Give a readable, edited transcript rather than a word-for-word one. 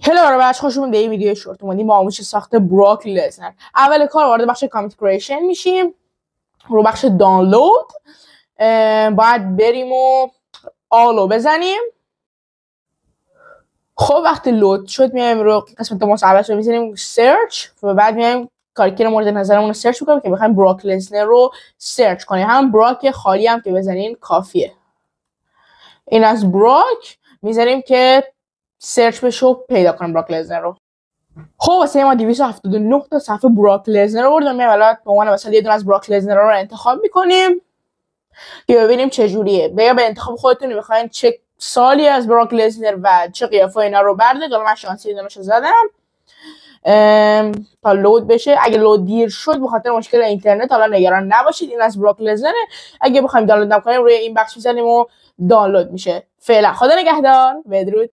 هلو بچه خوش اومدید. این ویدیو شورت اومدیم با آموزش ساخت براک لزنر. اول کار وارد بخش کامیت کریشن میشیم. رو بخش دانلود باید بریم و آلو بزنیم. خب وقتی لود شد میایم رو قسمت مثلث رو میزنیم سرچ و بعد میایم کاراکتر مورد نظرمون رو سرچ میکنیم که بخوایم براک لزنر رو سرچ کنیم. هم براک خالی هم که بزنین کافیه. این از براک میذاریم که سرچ بشه و پیدا کنیم براک لزنر رو. خب واسه ما 279 تا صفحه براک لزنر رو بردیم. میایم به عنوان مثلا یه دونه از براک لزنر رو انتخاب میکنیم که ببینیم چه جوریه. به انتخاب خودتون میخواین چه سالی از براک لزنر و چه قیافه اینا رو بردارید. من شانسی دونشو زدم تا لود بشه. اگه لود دیر شد به خاطر مشکل اینترنت حالا نگران نباشید. این از براک لزنر. اگه بخوایم دانلود کنیم روی این بخش میزنیم و دانلود میشه. فعلا خدا نگهدار. بدرود.